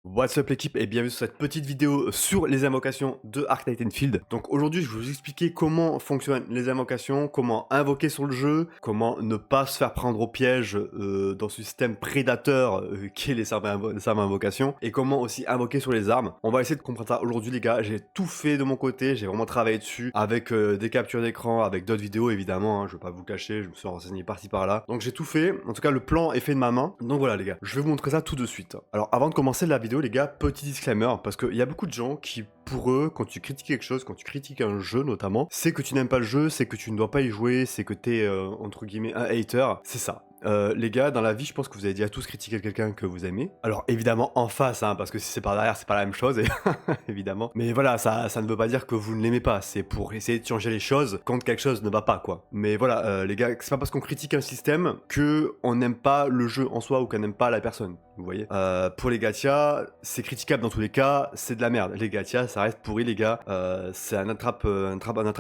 What's up l'équipe et bienvenue sur cette petite vidéo sur les invocations de Arc Titanfield. Donc aujourd'hui je vais vous expliquer comment fonctionnent les invocations, comment invoquer sur le jeu, comment ne pas se faire prendre au piège dans ce système prédateur qui est les serveurs invocations et comment aussi invoquer sur les armes. On va essayer de comprendre ça aujourd'hui les gars, j'ai tout fait de mon côté, j'ai vraiment travaillé dessus avec des captures d'écran, avec d'autres vidéos évidemment, hein, je vais pas vous cacher, je me suis renseigné par-ci par-là. Donc j'ai tout fait, en tout cas le plan est fait de ma main. Donc voilà les gars, je vais vous montrer ça tout de suite. Alors avant de commencer la vidéo les gars, petit disclaimer, parce qu'il y a beaucoup de gens qui, pour eux, quand tu critiques quelque chose, quand tu critiques un jeu notamment, c'est que tu n'aimes pas le jeu, c'est que tu ne dois pas y jouer, c'est que t'es, entre guillemets, un hater, c'est ça. Les gars, dans la vie, je pense que vous avez déjà tous critiqué quelqu'un que vous aimez. Alors évidemment en face, hein, parce que si c'est par derrière, c'est pas la même chose, évidemment. Mais voilà, ça ne veut pas dire que vous ne l'aimez pas. C'est pour essayer de changer les choses quand quelque chose ne va pas, quoi. Mais voilà, les gars, c'est pas parce qu'on critique un système que on n'aime pas le jeu en soi ou qu'on n'aime pas la personne. Vous voyez. Pour les gachas, c'est critiquable dans tous les cas. C'est de la merde. Les gachas, ça reste pourri, les gars. C'est un attrape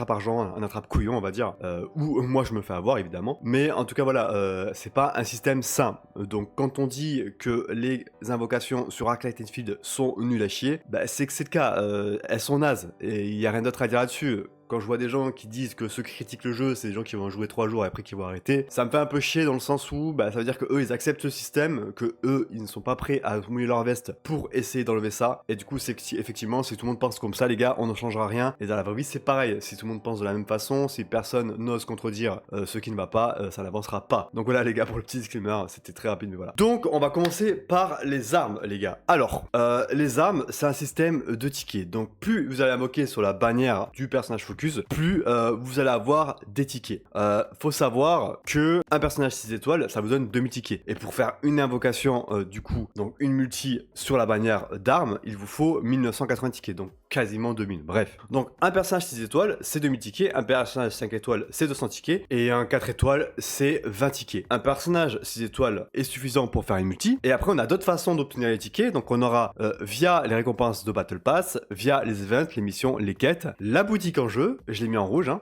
argent, un attrape couillon, on va dire. Où moi je me fais avoir, évidemment. Mais en tout cas, voilà, c'est pas un système sain. Donc quand on dit que les invocations sur Arc Titanfield sont nulles à chier, bah, c'est que c'est le cas, elles sont nazes, et il n'y a rien d'autre à dire là-dessus. Quand je vois des gens qui disent que ceux qui critiquent le jeu, c'est des gens qui vont jouer 3 jours et après qui vont arrêter, ça me fait un peu chier dans le sens où bah, ça veut dire que eux ils acceptent ce système, que eux ils ne sont pas prêts à mouiller leur veste pour essayer d'enlever ça, et du coup c'est que effectivement si tout le monde pense comme ça les gars, on ne changera rien, et dans la vraie vie c'est pareil, si tout le monde pense de la même façon, si personne n'ose contredire ce qui ne va pas, ça n'avancera pas. Donc voilà les gars, pour le petit disclaimer, c'était très rapide mais voilà. Donc on va commencer par les armes les gars. Alors, les armes c'est un système de tickets, donc plus vous allez invoquer sur la bannière du personnage focus, plus vous allez avoir des tickets. Faut savoir que un personnage 6 étoiles, ça vous donne 2000 tickets. Et pour faire une invocation, du coup, donc une multi sur la bannière d'armes, il vous faut 1980 tickets, donc quasiment 2000. Bref. Donc un personnage 6 étoiles, c'est 2000 tickets, un personnage 5 étoiles, c'est 200 tickets, et un 4 étoiles, c'est 20 tickets. Un personnage 6 étoiles est suffisant pour faire une multi, et après on a d'autres façons d'obtenir les tickets, donc on aura via les récompenses de Battle Pass, via les events, les missions, les quêtes, la boutique en jeu, je l'ai mis en rouge, hein,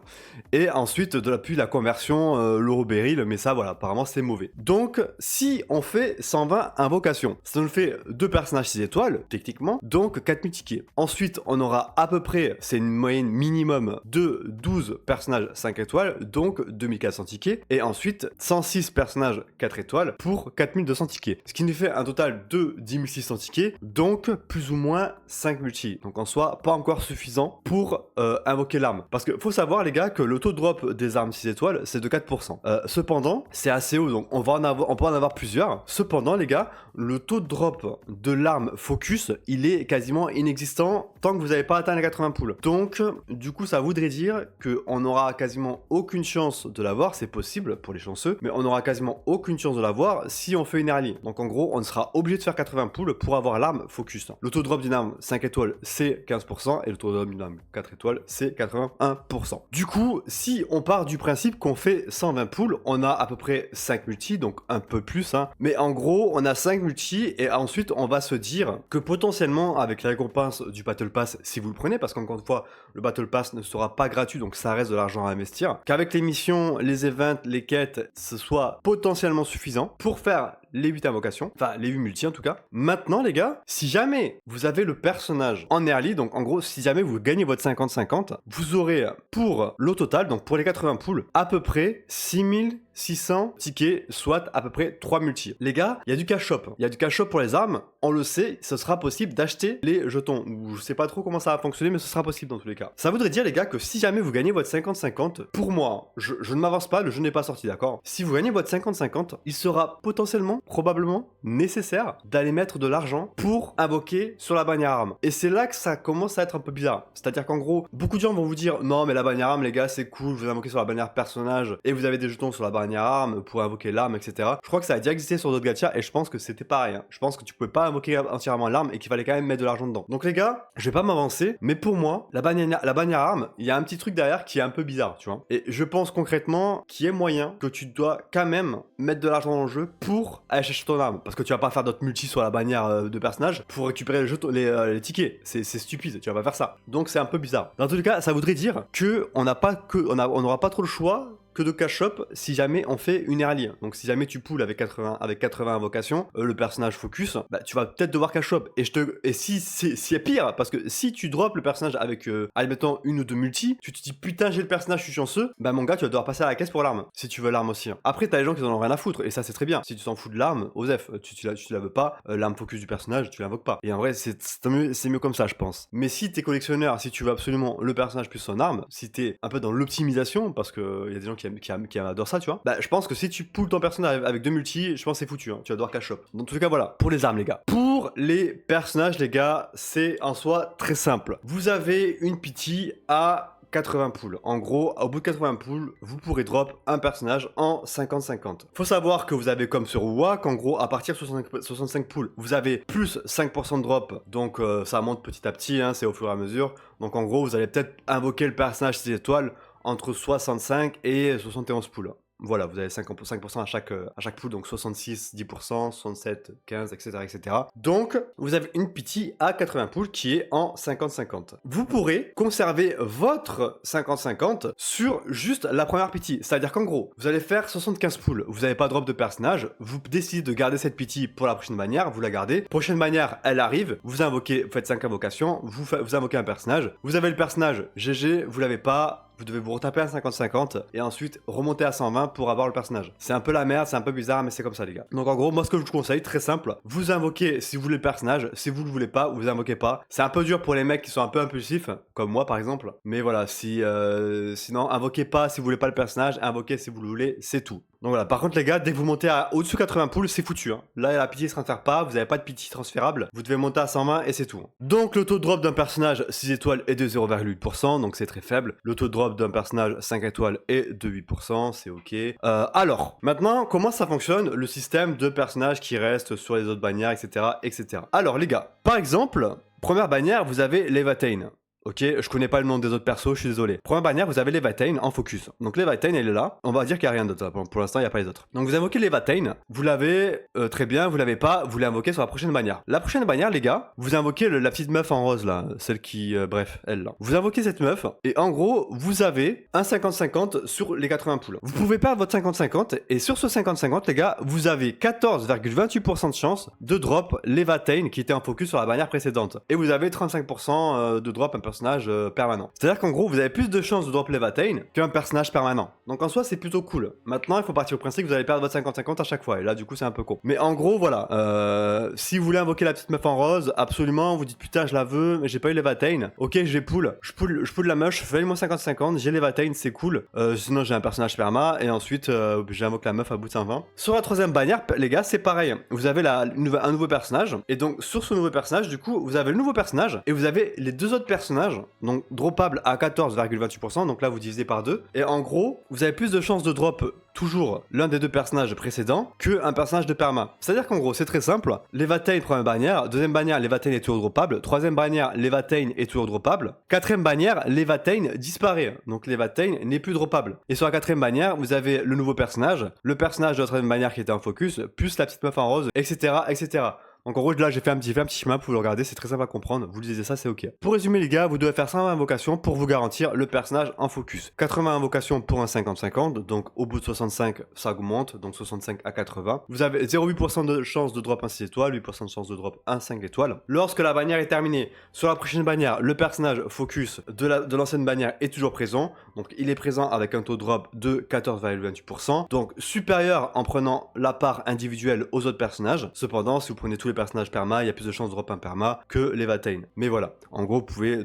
et ensuite depuis la conversion, l'euro baril, mais ça voilà, apparemment c'est mauvais. Donc si on fait 120 invocations, ça nous fait 2 personnages 6 étoiles, techniquement, donc 4000 tickets. Ensuite on aura à peu près, c'est une moyenne minimum de 12 personnages 5 étoiles, donc 2400 tickets, et ensuite 106 personnages 4 étoiles pour 4200 tickets, ce qui nous fait un total de 10 600 tickets, donc plus ou moins 5 multi, donc en soi pas encore suffisant pour invoquer l'arme, parce que faut savoir les gars que le taux de drop des armes 6 étoiles c'est de 4%. Cependant c'est assez haut, donc on peut en avoir plusieurs. Cependant les gars, le taux de drop de l'arme focus il est quasiment inexistant tant que vous n'avez pas atteint les 80 poules. Donc du coup ça voudrait dire qu'on aura quasiment aucune chance de l'avoir, c'est possible pour les chanceux, mais on aura quasiment aucune chance de l'avoir si on fait une early. Donc en gros on sera obligé de faire 80 poules pour avoir l'arme focus. Le taux de drop d'une arme 5 étoiles c'est 15% et le taux de drop d'une arme 4 étoiles c'est 81%. Du coup, si on part du principe qu'on fait 120 poules, on a à peu près 5 multi, donc un peu plus, hein. Mais en gros, on a 5 multi et ensuite on va se dire que potentiellement avec la récompense du Battle Pass, si vous le prenez, parce qu'encore une fois, le Battle Pass ne sera pas gratuit, donc ça reste de l'argent à investir, qu'avec les missions, les events, les quêtes, ce soit potentiellement suffisant pour faire les 8 invocations, enfin les 8 multi en tout cas. Maintenant les gars, si jamais vous avez le personnage en early, donc en gros si jamais vous gagnez votre 50-50, vous aurez pour le total, donc pour les 80 poules, à peu près 6600 tickets, soit à peu près 3 multi. Les gars, il y a du cash shop. Il y a du cash shop pour les armes, on le sait, ce sera possible d'acheter les jetons. Je sais pas trop comment ça va fonctionner, mais ce sera possible dans tous les cas. Ça voudrait dire les gars que si jamais vous gagnez votre 50-50, pour moi, je ne m'avance pas, le jeu n'est pas sorti, d'accord? Si vous gagnez votre 50-50, il sera potentiellement, probablement, nécessaire d'aller mettre de l'argent pour invoquer sur la bannière arme. Et c'est là que ça commence à être un peu bizarre. C'est-à-dire qu'en gros, beaucoup de gens vont vous dire non mais la bannière arme les gars c'est cool, vous invoquez sur la bannière personnage et vous avez des jetons sur la bannière arme pour invoquer l'arme, etc. Je crois que ça a déjà existé sur d'autres gachas et je pense que c'était pareil, hein. Je pense que tu pouvais pas invoquer entièrement l'arme et qu'il fallait quand même mettre de l'argent dedans. Donc les gars, je vais pas m'avancer, mais pour moi, la bannière arme, il y a un petit truc derrière qui est un peu bizarre, tu vois. Et je pense concrètement qu'il y ait moyen que tu dois quand même mettre de l'argent dans le jeu pour aller chercher ton arme. Parce que tu vas pas faire d'autres multi sur la bannière de personnage pour récupérer les tickets. C'est stupide, tu vas pas faire ça. Donc c'est un peu bizarre. Dans tous les cas, ça voudrait dire que on n'aura pas trop le choix que de cash shop si jamais on fait une early. Donc si jamais tu pools avec 80 invocations, le personnage focus, bah tu vas peut-être devoir cash shop. Et si c'est pire, parce que si tu drops le personnage avec, admettons, une ou deux multi, tu te dis putain j'ai le personnage, je suis chanceux, bah mon gars tu vas devoir passer à la caisse pour l'arme, si tu veux l'arme aussi. Après t'as les gens qui en ont rien à foutre, et ça c'est très bien. Si tu t'en fous de l'arme, Osef, tu la veux pas, l'arme focus du personnage, tu l'invoques pas. Et en vrai c'est mieux comme ça je pense. Mais si t'es collectionneur, si tu veux absolument le personnage plus son arme, si t'es un peu dans l'optimisation, parce que y a des gens qui adorent ça, tu vois, bah je pense que si tu pools ton personnage avec deux multi, je pense que c'est foutu, hein. Tu vas devoir cash shop. Donc en tout cas voilà, pour les armes les gars. Pour les personnages les gars, c'est en soi très simple. Vous avez une pity à 80 poules. En gros, au bout de 80 poules, vous pourrez drop un personnage en 50-50. Faut savoir que vous avez comme sur WoW, qu'en gros, à partir de 65 poules, vous avez plus 5% de drop. Donc ça monte petit à petit, hein, c'est au fur et à mesure. Donc en gros, vous allez peut-être invoquer le personnage 6 étoiles entre 65 et 71 poules. Voilà, vous avez 5% à chaque pool, donc 66, 10%, 67, 15, etc., etc. Donc, vous avez une pity à 80 poules qui est en 50-50. Vous pourrez conserver votre 50-50 sur juste la première pity. C'est-à-dire qu'en gros, vous allez faire 75 poules, vous n'avez pas drop de personnage, vous décidez de garder cette pity pour la prochaine bannière, vous la gardez. Prochaine bannière, elle arrive, vous invoquez, vous faites 5 invocations, vous invoquez un personnage, vous avez le personnage, GG, vous l'avez pas, vous devez vous retaper un 50-50 et ensuite remonter à 120 pour avoir le personnage. C'est un peu la merde, c'est un peu bizarre, mais c'est comme ça les gars. Donc en gros, moi ce que je vous conseille, très simple, vous invoquez si vous voulez le personnage, si vous le voulez pas, vous invoquez pas. C'est un peu dur pour les mecs qui sont un peu impulsifs, comme moi par exemple. Mais voilà, sinon, invoquez pas si vous voulez pas le personnage, invoquez si vous le voulez, c'est tout. Donc voilà, par contre les gars, dès que vous montez au-dessus 80 poules, c'est foutu. Hein. Là, la pity se transfère pas, vous n'avez pas de pity transférable, vous devez monter à 120 et c'est tout. Donc le taux de drop d'un personnage 6 étoiles est de 0,8%, donc c'est très faible. Le taux de drop d'un personnage 5 étoiles est de 8%, c'est ok. Alors, maintenant, comment ça fonctionne le système de personnages qui restent sur les autres bannières, etc., etc. Alors les gars, par exemple, première bannière, vous avez Levatain. Ok, je connais pas le nom des autres persos, je suis désolé. Première bannière, vous avez Levatain en focus. Donc Levatain, elle est là. On va dire qu'il n'y a rien d'autre. Pour l'instant, il n'y a pas les autres. Donc vous invoquez Levatain. Vous l'avez très bien, vous l'avez pas, vous l'invoquez sur la prochaine bannière. La prochaine bannière, les gars, vous invoquez la petite meuf en rose là. Celle qui, bref, elle là. Vous invoquez cette meuf et en gros, vous avez un 50-50 sur les 80 poules. Vous pouvez perdre votre 50-50 et sur ce 50-50, les gars, vous avez 14,28% de chance de drop Levatain qui était en focus sur la bannière précédente. Et vous avez 35% de drop un personnage permanent. C'est-à-dire qu'en gros, vous avez plus de chances de drop Levatain qu'un personnage permanent. Donc en soi, c'est plutôt cool. Maintenant, il faut partir au principe que vous allez perdre votre 50-50 à chaque fois. Et là, du coup, c'est un peu con. Mais en gros, voilà. Si vous voulez invoquer la petite meuf en rose, absolument, vous dites putain, je la veux, mais j'ai pas eu Levatain. Ok, je vais pool. Je pool la meuf, fais-moi 50-50, j'ai Levatain, c'est cool. Sinon, j'ai un personnage perma. Et ensuite, j'invoque la meuf à bout de 120. Sur la troisième bannière, les gars, c'est pareil. Vous avez un nouveau personnage. Et donc, sur ce nouveau personnage, du coup, vous avez le nouveau personnage. Et vous avez les deux autres personnages. Donc droppable à 14,28%, donc là vous divisez par 2. Et en gros, vous avez plus de chances de drop toujours l'un des deux personnages précédents qu'un personnage de perma. C'est-à-dire qu'en gros, c'est très simple. Levatain, première bannière. Deuxième bannière, Levatain est toujours droppable. Troisième bannière, Levatain est toujours droppable. Quatrième bannière, Levatain disparaît. Donc Levatain n'est plus droppable. Et sur la quatrième bannière, vous avez le nouveau personnage, le personnage de la troisième bannière qui était en focus, plus la petite meuf en rose, etc., etc. Donc en gros là j'ai fait un petit schéma pour le regarder, c'est très simple à comprendre, vous lisez ça c'est ok. Pour résumer les gars, vous devez faire 120 invocations pour vous garantir le personnage en focus. 80 invocations pour un 50-50, donc au bout de 65 ça augmente, donc 65 à 80. Vous avez 0,8% de chance de drop un 6 étoiles, 8% de chance de drop un 5 étoiles. Lorsque la bannière est terminée, sur la prochaine bannière, le personnage focus de l'ancienne bannière est toujours présent, donc il est présent avec un taux de drop de 14,28%, donc supérieur en prenant la part individuelle aux autres personnages. Cependant, si vous prenez tous les personnages perma, il y a plus de chances de drop un perma que Levatain. Mais voilà, en gros,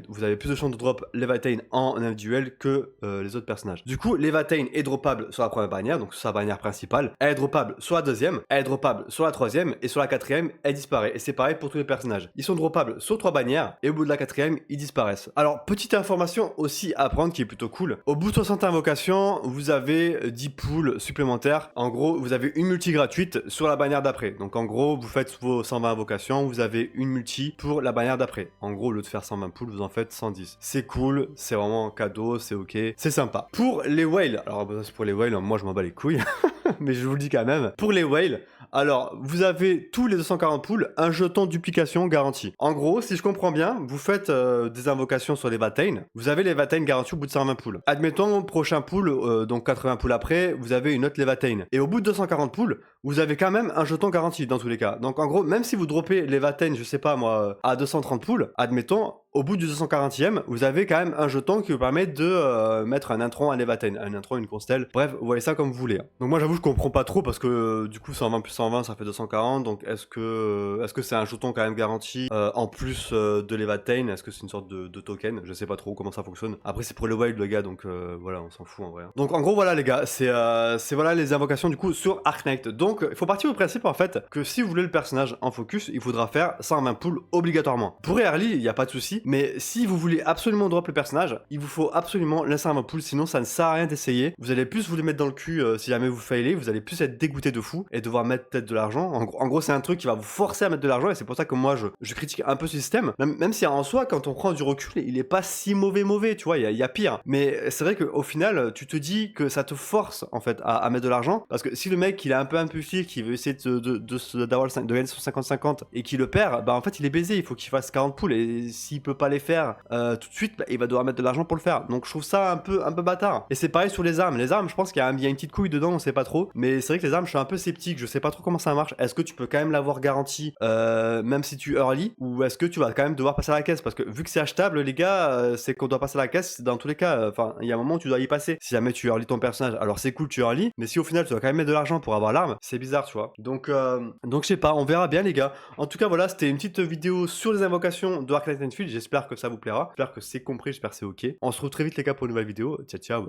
vous avez plus de chances de drop Levatain en individuel que les autres personnages. Du coup, Levatain est droppable sur la première bannière, donc sur sa bannière principale. Elle est droppable sur la deuxième, elle est droppable sur la troisième, et sur la quatrième, elle disparaît. Et c'est pareil pour tous les personnages. Ils sont droppables sur 3 bannières, et au bout de la quatrième, ils disparaissent. Alors, petite information aussi à prendre qui est plutôt cool. Au bout de 60 invocations, vous avez 10 pools supplémentaires. En gros, vous avez une multi gratuite sur la bannière d'après. Donc en gros, vous faites vos 120 invocations, vous avez une multi pour la bannière d'après. En gros, au lieu de faire 120 poules, vous en faites 110. C'est cool, c'est vraiment un cadeau, c'est ok, c'est sympa. Pour les whales, alors pour les whales, moi je m'en bats les couilles. mais je vous le dis quand même. Pour les whales, alors vous avez tous les 240 poules un jeton duplication garanti. En gros, si je comprends bien, vous faites des invocations sur les Vatane, vous avez les Vatane garantis au bout de 120 poules. Admettons, prochain pool, donc 80 poules après, vous avez une autre Vatane. Et au bout de 240 poules, vous avez quand même un jeton garanti dans tous les cas. Donc en gros, même si vous droppez les Vatane, je sais pas moi, à 230 poules, admettons, au bout du 240e, vous avez quand même un jeton qui vous permet de mettre un intron à Levatane, un intron, une constelle. Bref, vous voyez ça comme vous voulez. Donc moi j'avoue je comprends pas trop parce que du coup 120 plus 120 ça fait 240. Donc est-ce que c'est un jeton quand même garanti en plus de Levatane? Est-ce que c'est une sorte de token? Je sais pas trop comment ça fonctionne. Après c'est pour le wild les gars, donc voilà, on s'en fout en vrai. Donc en gros voilà les gars, c'est voilà les invocations du coup sur Arknight. Donc il faut partir du principe en fait que si vous voulez le personnage en focus, il faudra faire 120 poules obligatoirement. Pour early, il n'y a pas de souci. Mais si vous voulez absolument drop le personnage, il vous faut absolument laisser un pool, sinon ça ne sert à rien d'essayer. Vous allez plus vous les mettre dans le cul si jamais vous failez, vous allez plus être dégoûté de fou et devoir mettre peut-être de l'argent. En gros, c'est un truc qui va vous forcer à mettre de l'argent et c'est pour ça que moi je critique un peu ce système. Même si en soi, quand on prend du recul, il est pas si mauvais, tu vois, il y a pire. Mais c'est vrai qu'au final, tu te dis que ça te force en fait à mettre de l'argent parce que si le mec il est un peu impulsif, qui veut essayer de gagner son 50-50 et qui le perd, bah en fait il est baisé, il faut qu'il fasse 40 poules et s'il peut pas les faire tout de suite, bah, il va devoir mettre de l'argent pour le faire. Donc je trouve ça un peu bâtard. Et c'est pareil sur les armes. Les armes, je pense qu'il y a une petite couille dedans, on sait pas trop. Mais c'est vrai que les armes, je suis un peu sceptique. Je sais pas trop comment ça marche. Est-ce que tu peux quand même l'avoir garantie même si tu early, ou est-ce que tu vas quand même devoir passer à la caisse? Parce que vu que c'est achetable, les gars, c'est qu'on doit passer à la caisse dans tous les cas. Enfin, il y a un moment où tu dois y passer. Si jamais tu early ton personnage, alors c'est cool, tu early. Mais si au final tu dois quand même mettre de l'argent pour avoir l'arme, c'est bizarre, tu vois. Donc je sais pas, on verra bien, les gars. En tout cas, voilà, c'était une petite vidéo sur les invocations de Arknight Field. J'espère que ça vous plaira. J'espère que c'est compris, j'espère que c'est ok. On se retrouve très vite les gars pour une nouvelle vidéo. Ciao ciao.